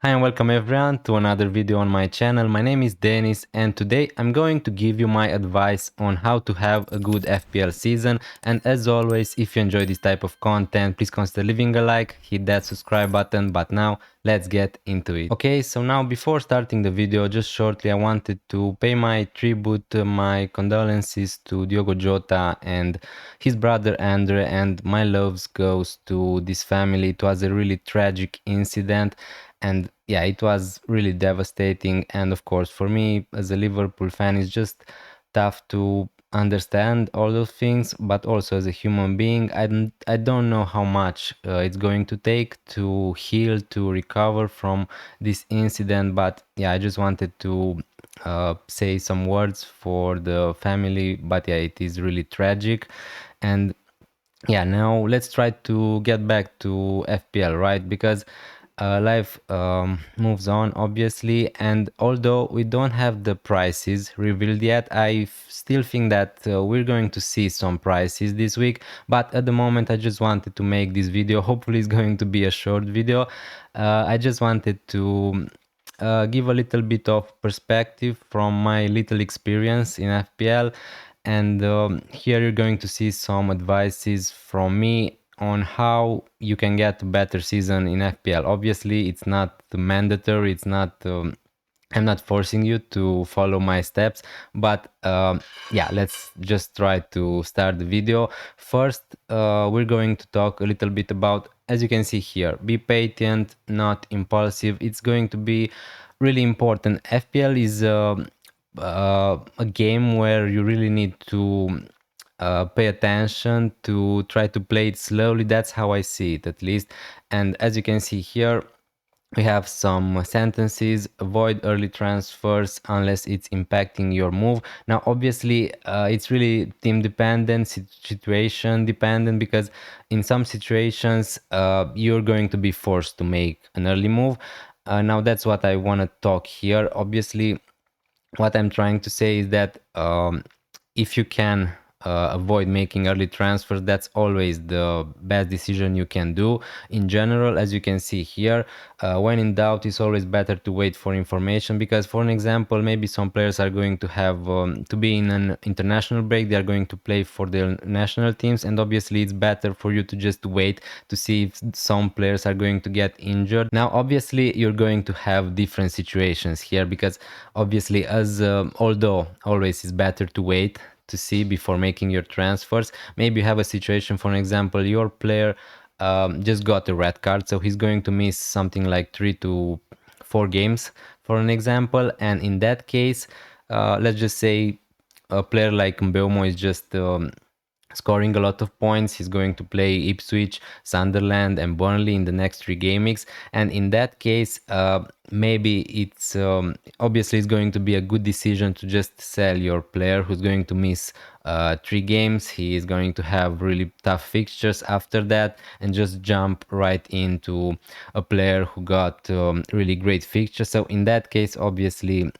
Hi and welcome everyone to another video on my channel. My name is Denis and today I'm going to give you my advice on how to have a good FPL season. And as always, if you enjoy this type of content, please consider leaving a like, hit that subscribe button. But now let's get into it. Okay, so now before starting the video, just shortly I wanted to pay my tribute, my condolences to Diogo Jota and his brother Andre, and my loves goes to this family. It was a really tragic incident and yeah, it was really devastating. And of course, for me as a Liverpool fan, it's just tough to understand all those things, but also as a human being, I don't know how much it's going to take to heal, to recover from this incident. But yeah, I just wanted to say some words for the family. But yeah, it is really tragic. And yeah, now let's try to get back to FPL, right? Because life moves on, obviously, and although we don't have the prices revealed yet, still think that we're going to see some prices this week. But at the moment, I just wanted to make this video. Hopefully, it's going to be a short video. I just wanted to give a little bit of perspective from my little experience in FPL. And here you're going to see some advices from me on how you can get a better season in FPL. Obviously, it's not mandatory, it's not. I'm not forcing you to follow my steps, but yeah, let's just try to start the video. First, we're going to talk a little bit about, as you can see here, be patient, not impulsive. It's going to be really important. FPL is a game where you really need to pay attention, to try to play it slowly. That's how I see it, at least. And as you can see here, we have some sentences: avoid early transfers unless it's impacting your move. Now obviously it's really team dependent, situation dependent, because in some situations you're going to be forced to make an early move. Now that's what I want to talk here. Obviously, what I'm trying to say is that if you can avoid making early transfers, that's always the best decision you can do. In general, as you can see here, when in doubt, it's always better to wait for information, because for an example, maybe some players are going to have to be in an international break, they are going to play for their national teams, and obviously it's better for you to just wait to see if some players are going to get injured. Now obviously you're going to have different situations here, because obviously, as although always is better to wait to see before making your transfers, maybe you have a situation, for example, your player just got a red card, so he's going to miss something like 3 to 4 games, for an example. And in that case, let's just say a player like Mbeumo is just scoring a lot of points. He's going to play Ipswich, Sunderland, and Burnley in the next 3 game weeks. And in that case, maybe it's obviously it's going to be a good decision to just sell your player who's going to miss 3 games. He is going to have really tough fixtures after that, and just jump right into a player who got really great fixtures. So in that case, obviously,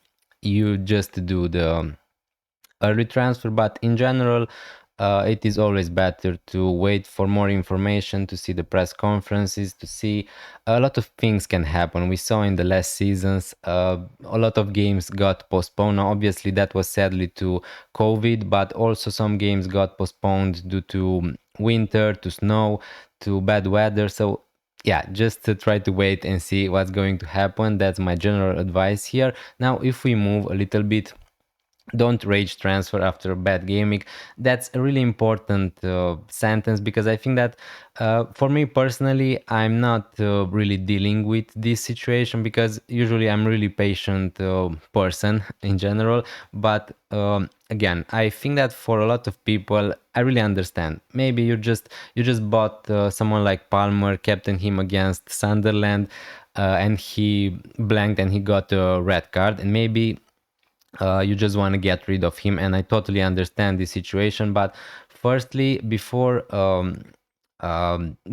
you just do the early transfer. But in general, it is always better to wait for more information, to see the press conferences, to see a lot of things can happen. We saw in the last seasons a lot of games got postponed. Now, obviously that was sadly to COVID, but also some games got postponed due to winter, to snow, to bad weather. So yeah, just to try to wait and see what's going to happen. That's my general advice here. Now if we move a little bit, don't rage transfer after a bad gaming. That's a really important sentence, because I think that for me personally, I'm not really dealing with this situation, because usually I'm really patient person in general. But again, I think that for a lot of people, I really understand. Maybe you just bought someone like Palmer, captain him against Sunderland, and he blanked and he got a red card, and maybe you just want to get rid of him. And I totally understand this situation. But firstly, before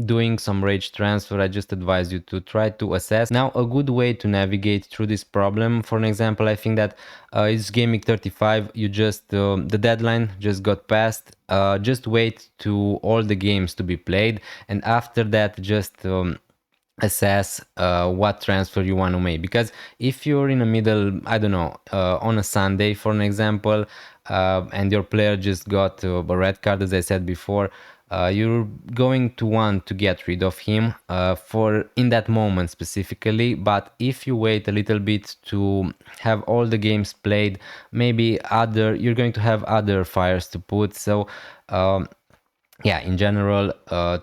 doing some rage transfer, I just advise you to try to assess. Now, a good way to navigate through this problem, for an example, I think that it's gaming 35. You just the deadline just got passed. Just wait to all the games to be played, and after that, just assess what transfer you want to make. Because if you're in the middle, I don't know, on a Sunday for an example, and your player just got a red card, as I said before, you're going to want to get rid of him for in that moment specifically. But if you wait a little bit to have all the games played, maybe other you're going to have other fires to put. So yeah, in general,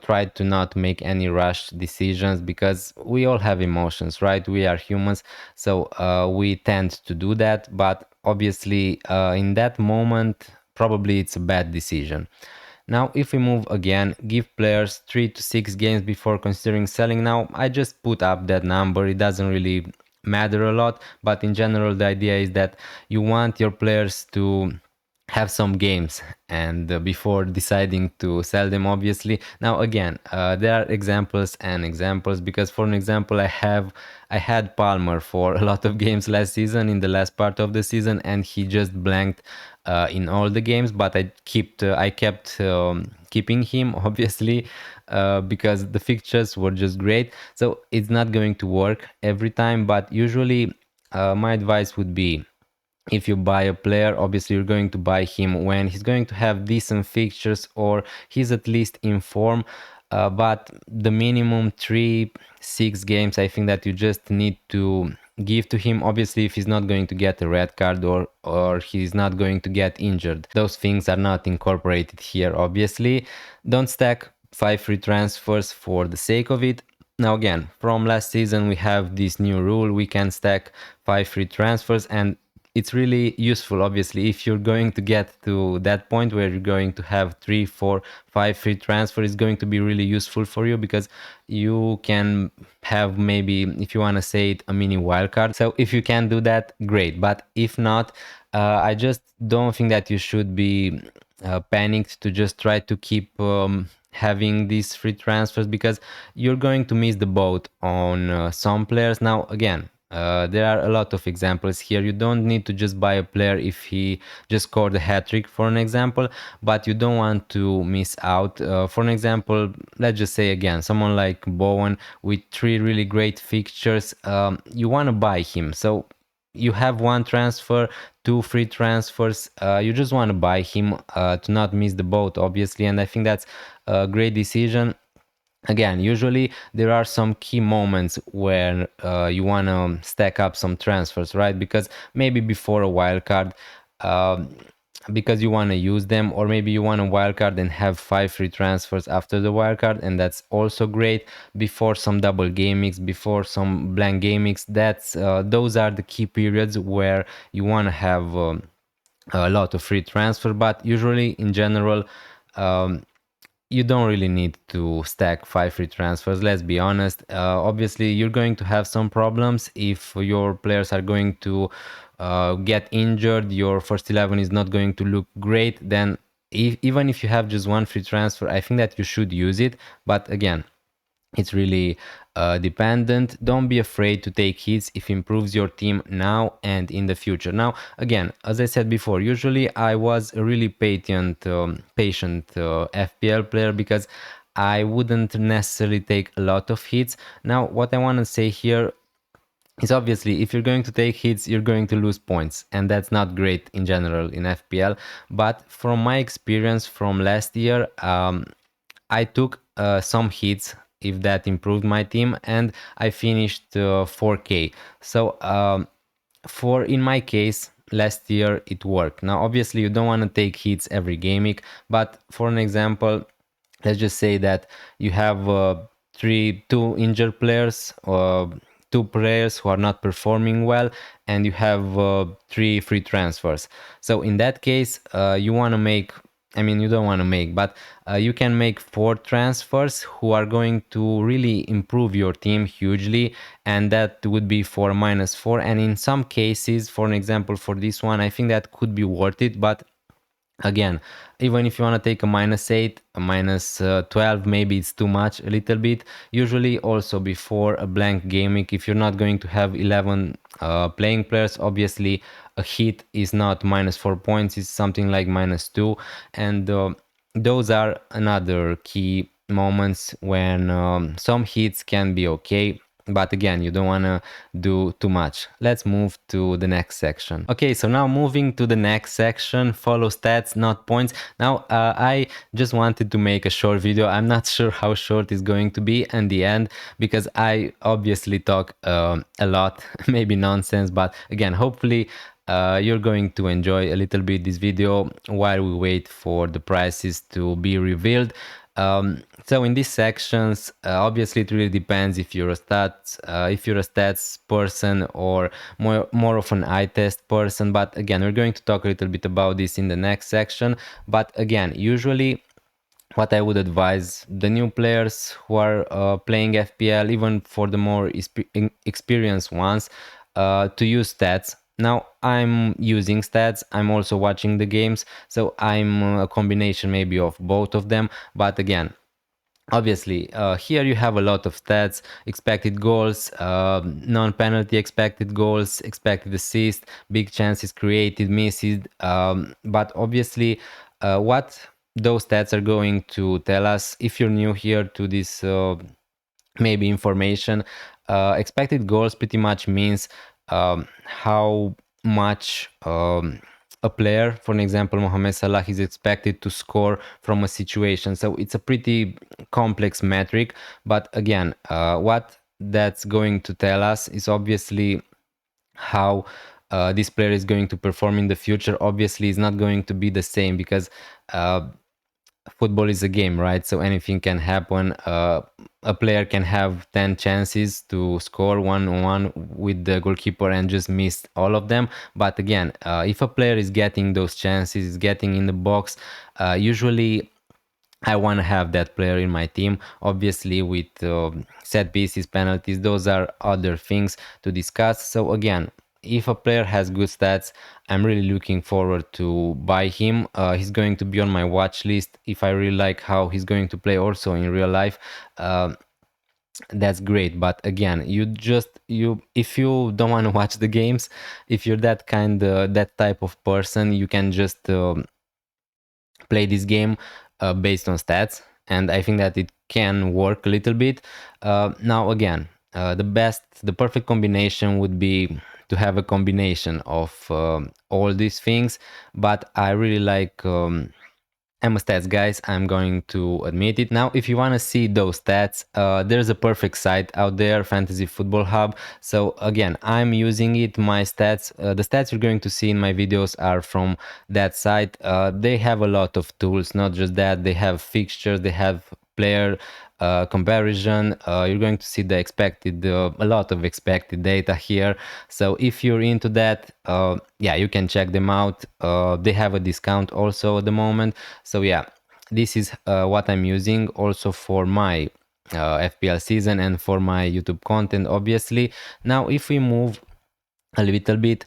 try to not make any rush decisions, because we all have emotions, right? We are humans, so we tend to do that. But obviously, in that moment, probably it's a bad decision. Now, if we move again, give players 3 to 6 games before considering selling. Now, I just put up that number. It doesn't really matter a lot, but in general, the idea is that you want your players to have some games and before deciding to sell them, obviously. Now again, there are examples and examples, because for an example, I had Palmer for a lot of games last season, in the last part of the season, and he just blanked in all the games. But I kept keeping him, obviously, because the fixtures were just great. So it's not going to work every time, but usually my advice would be, if you buy a player, obviously you're going to buy him when he's going to have decent fixtures, or he's at least in form. But the minimum 3 6 games, I think that you just need to give to him. Obviously, if he's not going to get a red card, or he's not going to get injured, those things are not incorporated here. Obviously, don't stack 5 free transfers for the sake of it. Now again, from last season we have this new rule: we can stack 5 free transfers, and it's really useful. Obviously, if you're going to get to that point where you're going to have 3 4 5 free transfer, it's going to be really useful for you, because you can have, maybe, if you want to say it, a mini wildcard. So if you can do that, great. But if not, I just don't think that you should be panicked to just try to keep having these free transfers, because you're going to miss the boat on some players. Now again, there are a lot of examples here. You don't need to just buy a player if he just scored a hat trick, for an example, but you don't want to miss out. For an example, let's just say again, someone like Bowen with 3 really great fixtures, you want to buy him. So you have 1 transfer, 2 free transfers, you just want to buy him to not miss the boat, obviously. And I think that's a great decision. Again, usually there are some key moments where you want to stack up some transfers, right? Because maybe before a wildcard, because you want to use them, or maybe you want a wildcard and have 5 free transfers after the wildcard, and that's also great. Before some double game weeks, before some blank game weeks, that's those are the key periods where you want to have a lot of free transfer. But usually, in general, um, you don't really need to stack 5 free transfers, let's be honest. Obviously, you're going to have some problems if your players are going to get injured, your first 11 is not going to look great. Then even if you have just 1 free transfer, I think that you should use it. But again, it's really dependent. Don't be afraid to take hits if it improves your team now and in the future. Now again, as I said before, usually I was a really patient FPL player, because I wouldn't necessarily take a lot of hits. Now what I want to say here is, obviously, if you're going to take hits, you're going to lose points, and that's not great in general in FPL. But from my experience from last year, I took some hits if that improved my team, and I finished 4K. So for in my case, last year it worked. Now obviously you don't want to take hits every game week, but for an example, let's just say that you have two injured players, 2 players who are not performing well, and you have 3 free transfers. So in that case, you want to make, I mean, you don't want to make, but you can make 4 transfers who are going to really improve your team hugely, and that would be for -4. And in some cases, for an example, for this one, I think that could be worth it. But again, even if you want to take a -8, a -12, maybe it's too much, a little bit. Usually also before a blank game week, if you're not going to have 11 playing players, obviously a hit is not -4 points, it's something like -2. And those are another key moments when some hits can be okay, but again, you don't want to do too much. Let's move to the next section. Okay, so now moving to the next section, follow stats, not points. Now, I just wanted to make a short video. I'm not sure how short it's going to be in the end, because I obviously talk a lot, maybe nonsense, but again, hopefully you're going to enjoy a little bit this video while we wait for the prices to be revealed. So in these sections, obviously it really depends if you're a stats person or more of an eye test person. But again, we're going to talk a little bit about this in the next section. But again, usually what I would advise the new players who are playing FPL, even for the more experienced ones, to use stats. Now I'm using stats, I'm also watching the games, so I'm a combination maybe of both of them. But again, obviously here you have a lot of stats: expected goals, non-penalty expected goals, expected assist, big chances created, misses, but obviously what those stats are going to tell us, if you're new here to this maybe information, expected goals pretty much means how much a player, for an example Mohamed Salah, is expected to score from a situation. So it's a pretty complex metric, but again, what that's going to tell us is obviously how this player is going to perform in the future. Obviously it's not going to be the same, because football is a game, right? So anything can happen. A player can have 10 chances to score 1-on-1 with the goalkeeper and just miss all of them. But again, if a player is getting those chances, is getting in the box, usually I want to have that player in my team. Obviously, with set pieces, penalties, those are other things to discuss. So again, if a player has good stats, I'm really looking forward to buy him. He's going to be on my watch list. If I really like how he's going to play also in real life, that's great. But again, you if you don't want to watch the games, if you're that type of person, you can just play this game based on stats, and I think that it can work a little bit. Now again, the perfect combination would be to have a combination of all these things, but I really like I'm a stats guys, I'm going to admit it. Now, if you want to see those stats, there's a perfect site out there, Fantasy Football Hub. So again, I'm using it. My stats, the stats you're going to see in my videos are from that site. They have a lot of tools, not just that. They have fixtures, they have player comparison. You're going to see the expected, a lot of expected data here. So if you're into that, yeah, you can check them out. They have a discount also at the moment. So yeah, this is what I'm using also for my FPL season and for my YouTube content, obviously. Now, if we move a little bit,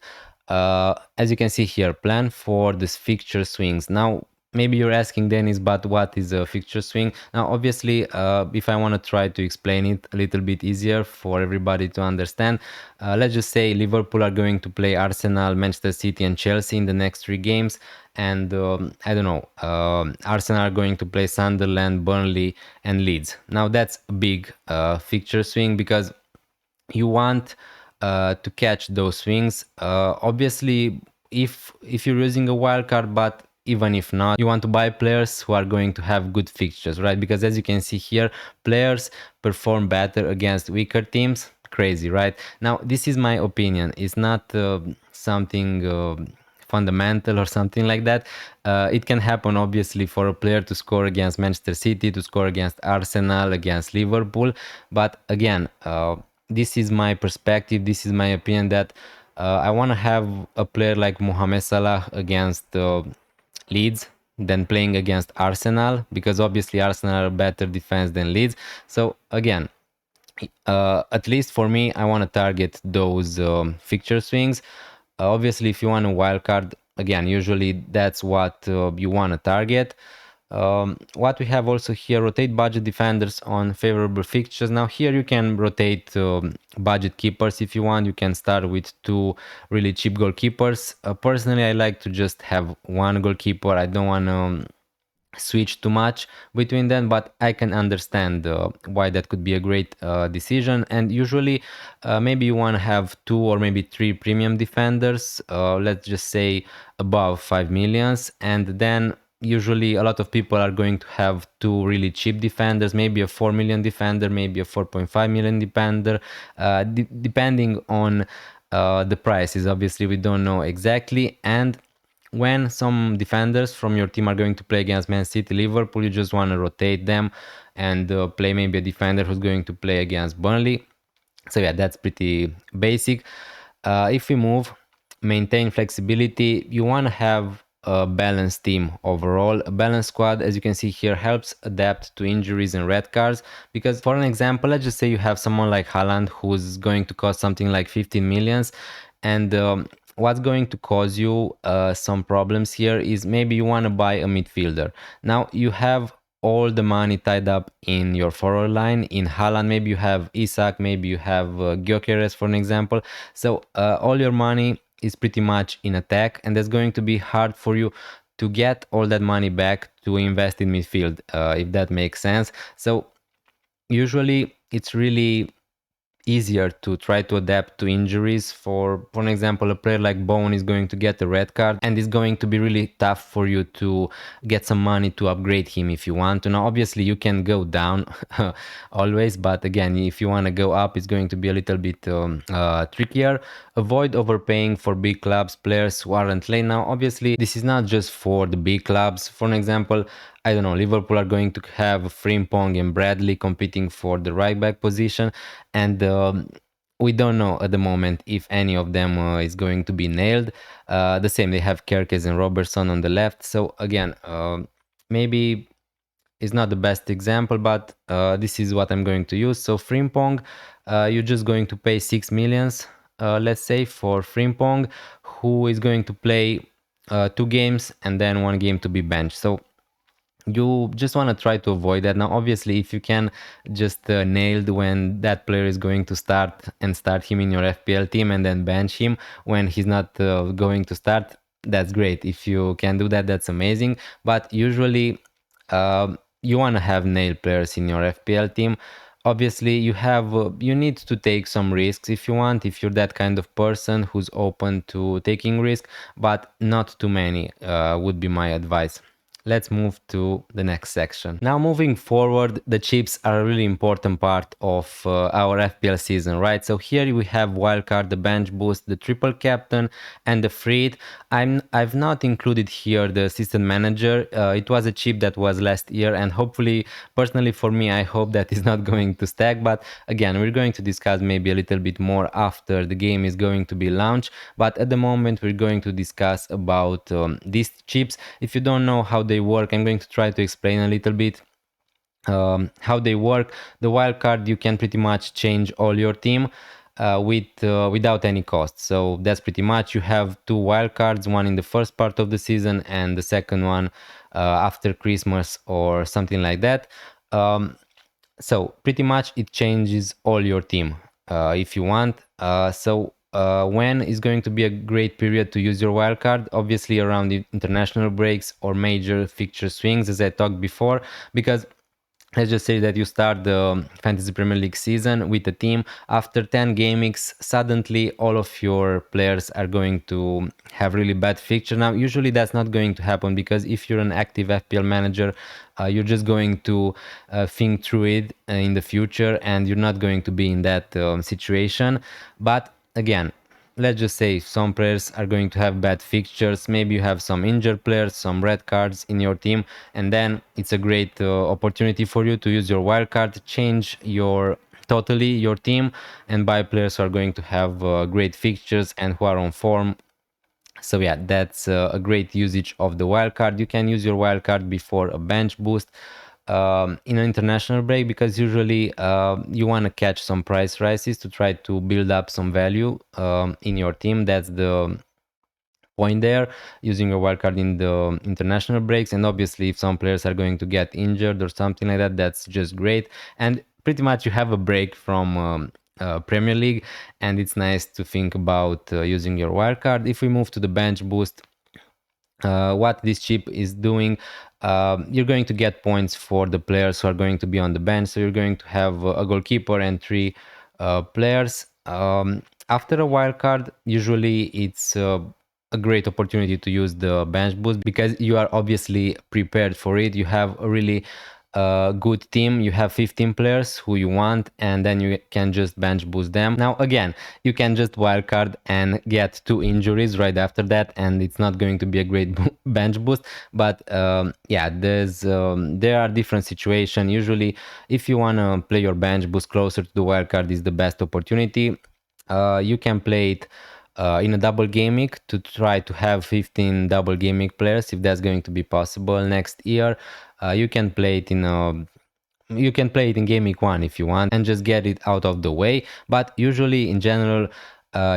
as you can see here, plan for this fixture swings. Now maybe you're asking, Dennis, but what is a fixture swing? Now obviously, if I want to try to explain it a little bit easier for everybody to understand, let's just say Liverpool are going to play Arsenal, Manchester City and Chelsea in the next 3 games, and I don't know, Arsenal are going to play Sunderland, Burnley and Leeds. Now that's a big fixture swing, because you want to catch those swings. Obviously, if you're using a wildcard, but even if not, you want to buy players who are going to have good fixtures, right? Because as you can see here, players perform better against weaker teams. Crazy, right? Now, this is my opinion. It's not something fundamental or something like that. It can happen obviously for a player to score against Manchester City, to score against Arsenal, against Liverpool. But again, this is my perspective, this is my opinion, that I want to have a player like Mohamed Salah against Leeds than playing against Arsenal, because obviously Arsenal are better defense than Leeds. So again, at least for me, I want to target those fixture swings. Obviously, if you want a wild card, again, usually that's what you want to target. What we have also here, rotate budget defenders on favorable fixtures. Now here you can rotate budget keepers if you want. You can start with 2 really cheap goalkeepers. Personally, I like to just have 1 goalkeeper. I don't want to switch too much between them, but I can understand why that could be a great decision. And usually maybe you want to have two or maybe three premium defenders, let's just say above 5 millions, and then usually a lot of people are going to have two really cheap defenders, maybe a 4 million defender, maybe a 4.5 million defender, depending on the prices. Obviously we don't know exactly. And when some defenders from your team are going to play against Man City, Liverpool, you just want to rotate them and play maybe a defender who's going to play against Burnley. So yeah, that's pretty basic. If we move, maintain flexibility, you want to have a balanced team overall. A balanced squad, as you can see here, helps adapt to injuries and red cards. Because for an example, let's just say you have someone like Haaland who's going to cost something like 15 millions, and what's going to cause you some problems here is maybe you want to buy a midfielder. Now you have all the money tied up in your forward line. In Haaland, maybe you have Isak, maybe you have Gyökeres for an example. So all your money is pretty much in attack, and that's going to be hard for you to get all that money back to invest in midfield, if that makes sense. So usually it's really easier to try to adapt to injuries. For an example, a player like Bowen is going to get a red card, and it's going to be really tough for you to get some money to upgrade him if you want to. Now obviously you can go down always, but again, if you want to go up, it's going to be a little bit trickier. Avoid overpaying for big clubs, players who aren't late. Now obviously this is not just for the big clubs. For an example, I don't know, Liverpool are going to have Frimpong and Bradley competing for the right back position, and we don't know at the moment if any of them is going to be nailed. The same, they have Kerkez and Robertson on the left. So again, maybe it's not the best example, but this is what I'm going to use. So Frimpong, you're just going to pay 6 millions, let's say, for Frimpong, who is going to play 2 games and then 1 game to be benched. So you just want to try to avoid that. Now obviously if you can just nailed when that player is going to start, and start him in your FPL team and then bench him when he's not going to start, that's great. If you can do that, that's amazing. But usually you want to have nailed players in your FPL team. Obviously you need to take some risks if you want, if you're that kind of person who's open to taking risk, but not too many would be my advice. Let's move to the next section. Now moving forward, the chips are a really important part of our FPL season, right? So here we have wildcard, the bench boost, the triple captain, and the freed. I've not included here the assistant manager. It was a chip that was last year, and hopefully, personally for me, I hope that is not going to stack. But again, we're going to discuss maybe a little bit more after the game is going to be launched. But at the moment, we're going to discuss about these chips. If you don't know how they work, I'm going to try to explain a little bit how they work. The wildcard, you can pretty much change all your team without any cost. So that's pretty much, you have 2 wildcards, one in the first part of the season and the second one after Christmas or something like that. So pretty much it changes all your team if you want. When is going to be a great period to use your wildcard? Obviously around the international breaks or major fixture swings, as I talked before, because let's just say that you start the Fantasy Premier League season with a team. After 10 game weeks, suddenly all of your players are going to have really bad fixture. Now, usually that's not going to happen, because if you're an active FPL manager, you're just going to think through it in the future, and you're not going to be in that situation. But again, let's just say some players are going to have bad fixtures, maybe you have some injured players, some red cards in your team, and then it's a great opportunity for you to use your wild card, change totally your team, and buy players who are going to have great fixtures and who are on form. So yeah, that's a great usage of the wildcard. You can use your wildcard before a bench boost in an international break, because usually you want to catch some price rises to try to build up some value in your team. That's the point there, using your wildcard in the international breaks. And obviously if some players are going to get injured or something like that, that's just great. And pretty much you have a break from Premier League, and it's nice to think about using your wildcard. If we move to the bench boost, what this chip is doing, you're going to get points for the players who are going to be on the bench. So you're going to have a goalkeeper and three players. After a wild card, usually it's a great opportunity to use the bench boost because you are obviously prepared for it. You have a really good team. You have 15 players who you want, and then you can just bench boost them. Now, again, you can just wildcard and get two injuries right after that, and it's not going to be a great bench boost. But yeah, there are different situations. Usually, if you want to play your bench boost closer to the wildcard, is the best opportunity. You can play it in a double game week to try to have 15 double game week players if that's going to be possible next year. You can play it in a you can play it in game week 1 if you want and just get it out of the way, but usually in general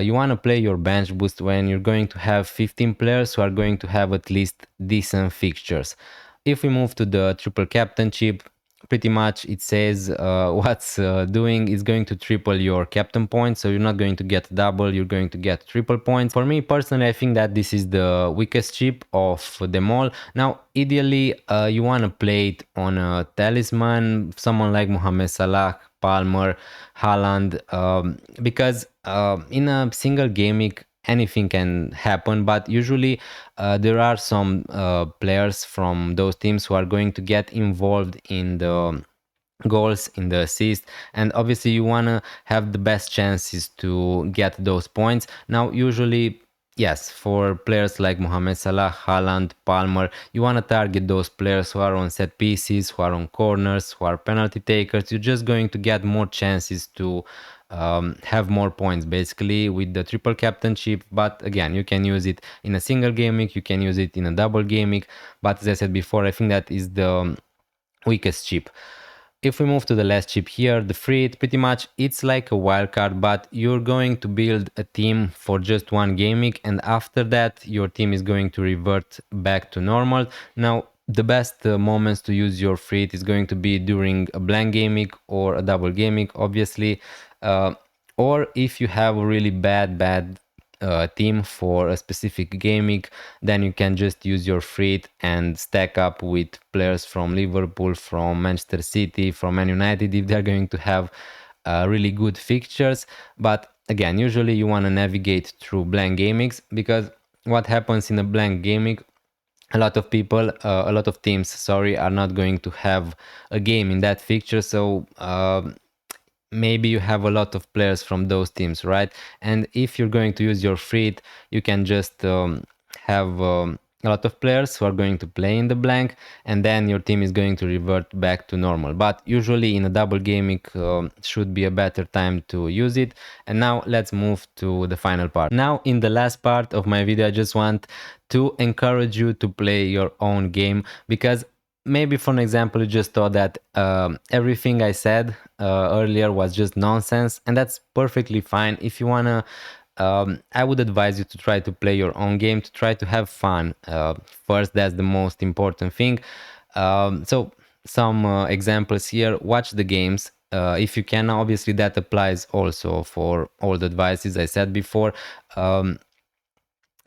you want to play your bench boost when you're going to have 15 players who are going to have at least decent fixtures. If we move to the triple captainship, pretty much it says what's doing is going to triple your captain points, so you're not going to get double, you're going to get triple points. For me personally, I think that this is the weakest chip of them all. Now ideally you want to play it on a talisman, someone like Mohamed Salah, Palmer, Haaland, because in a single game week anything can happen, but usually there are some players from those teams who are going to get involved in the goals, in the assist, and obviously you want to have the best chances to get those points. Now usually, yes, for players like Mohamed Salah, Haaland, Palmer, you want to target those players who are on set pieces, who are on corners, who are penalty takers. You're just going to get more chances to have more points basically with the triple captainship. But again, you can use it in a single game week, you can use it in a double game week, but as I said before, I think that is the weakest chip. If we move to the last chip here, the Frit, pretty much it's like a wildcard, but you're going to build a team for just one game week, and after that your team is going to revert back to normal. Now the best moments to use your Frit is going to be during a blank game week or a double game week, obviously, uh, or if you have a really bad team for a specific game week, then you can just use your Frit and stack up with players from Liverpool, from Manchester City, from Man United if they're going to have really good fixtures. But again, usually you want to navigate through blank game weeks, because what happens in a blank game week, a lot of people, a lot of teams, sorry, are not going to have a game in that fixture. So maybe you have a lot of players from those teams, right? And if you're going to use your Frit, you can just have a lot of players who are going to play in the blank, and then your team is going to revert back to normal. But usually in a double game week should be a better time to use it. And now let's move to the final part. Now in the last part of my video, I just want to encourage you to play your own game, because maybe for an example you just thought that everything I said earlier was just nonsense, and that's perfectly fine. If you wanna, I would advise you to try to play your own game, to try to have fun. First, that's the most important thing. So some examples here: watch the games if you can. Obviously that applies also for all the advices I said before.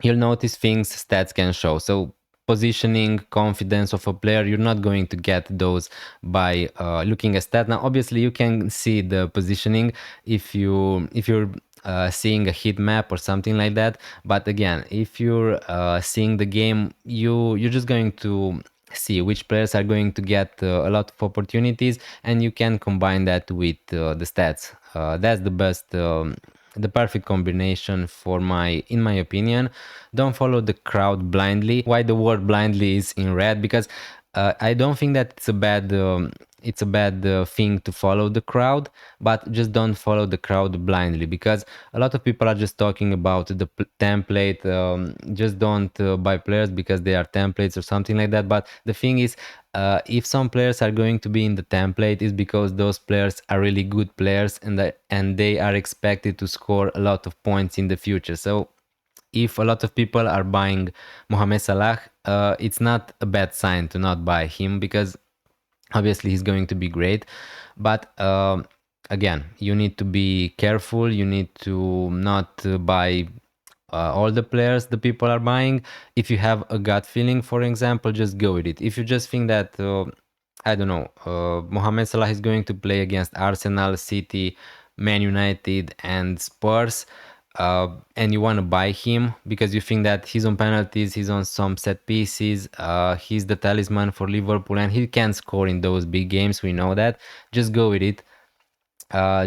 You'll notice things stats can show. So positioning, confidence of a player, you're not going to get those by looking at stat. Now obviously you can see the positioning if you're seeing a heat map or something like that, but again, if you're seeing the game, you're just going to see which players are going to get a lot of opportunities, and you can combine that with the stats. That's the best, the perfect combination for in my opinion. Don't follow the crowd blindly. Why the word blindly is in red? Because I don't think that it's a bad thing to follow the crowd, but just don't follow the crowd blindly, because a lot of people are just talking about the template. Just don't buy players because they are templates or something like that. But the thing is, if some players are going to be in the template, is because those players are really good players, and they are expected to score a lot of points in the future. So if a lot of people are buying Mohamed Salah, it's not a bad sign to not buy him, because obviously he's going to be great. But again, you need to be careful. You need to not buy all the players the people are buying. If you have a gut feeling, for example, just go with it. If you just think that I don't know, Mohamed Salah is going to play against Arsenal, City, Man United, and Spurs, and you want to buy him because you think that he's on penalties, he's on some set pieces, he's the talisman for Liverpool, and he can score in those big games. We know that. Just go with it.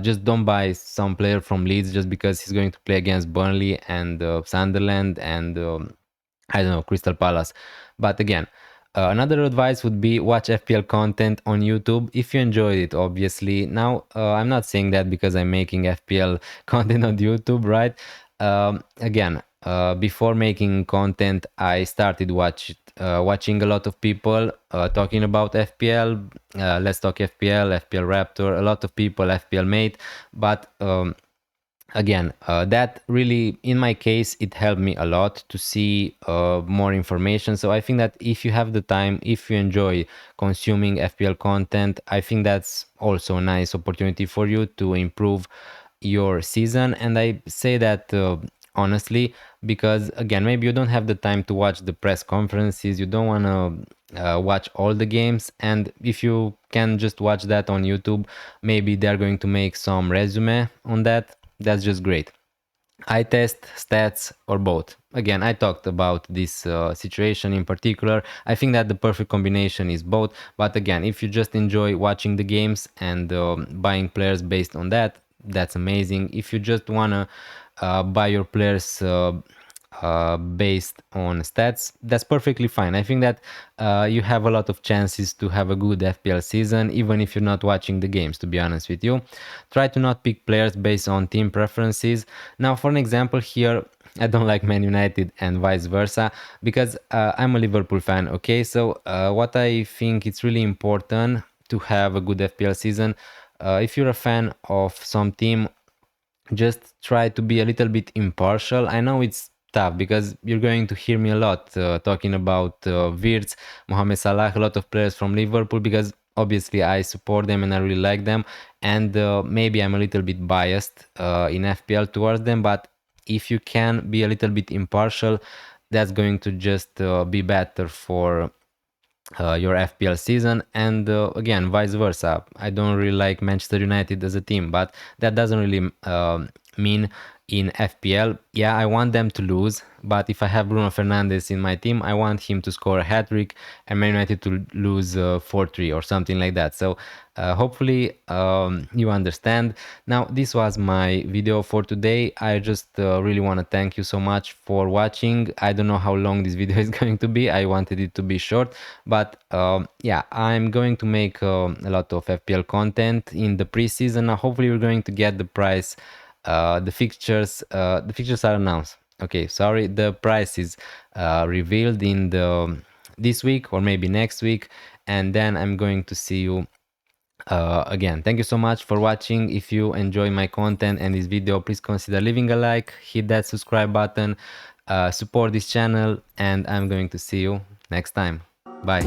Just don't buy some player from Leeds just because he's going to play against Burnley and Sunderland and I don't know, Crystal Palace. But again, another advice would be watch FPL content on YouTube if you enjoyed it, obviously. Now, I'm not saying that because I'm making FPL content on YouTube, right? Again, before making content, I started watching a lot of people talking about FPL. Let's talk FPL, FPL Raptor, a lot of people, FPL Mate. But again, that really, in my case, it helped me a lot to see more information. So I think that if you have the time, if you enjoy consuming FPL content, I think that's also a nice opportunity for you to improve your season. And I say that honestly because again, maybe you don't have the time to watch the press conferences, you don't want to watch all the games, and if you can just watch that on YouTube, maybe they're going to make some resume on that. That's just great. Eye test, stats, or both. Again, I talked about this situation in particular. I think that the perfect combination is both. But again, if you just enjoy watching the games and buying players based on that, that's amazing. If you just wanna buy your players based on stats, that's perfectly fine. I think that you have a lot of chances to have a good FPL season, even if you're not watching the games, to be honest with you. Try to not pick players based on team preferences. Now, for an example here, I don't like Man United and vice versa because I'm a Liverpool fan, okay? So what I think it's really important to have a good FPL season, if you're a fan of some team, just try to be a little bit impartial. I know it's tough because you're going to hear me a lot talking about Wirtz, Mohamed Salah, a lot of players from Liverpool because obviously I support them and I really like them. And maybe I'm a little bit biased in FPL towards them, but if you can be a little bit impartial, that's going to just be better for your FPL season, and again, vice versa. I don't really like Manchester United as a team, but that doesn't really mean in FPL. Yeah, I want them to lose, but if I have Bruno Fernandes in my team, I want him to score a hat trick and Man United to lose 4-3 or something like that. So hopefully you understand. Now, this was my video for today. I just really want to thank you so much for watching. I don't know how long this video is going to be. I wanted it to be short, but yeah, I'm going to make a lot of FPL content in the preseason. Now, hopefully we're going to get the price, the fixtures are announced. Okay, sorry, the price is revealed in the this week or maybe next week, and then I'm going to see you again. Thank you so much for watching. If you enjoy my content and this video, please consider leaving a like, hit that subscribe button, support this channel, and I'm going to see you next time. Bye.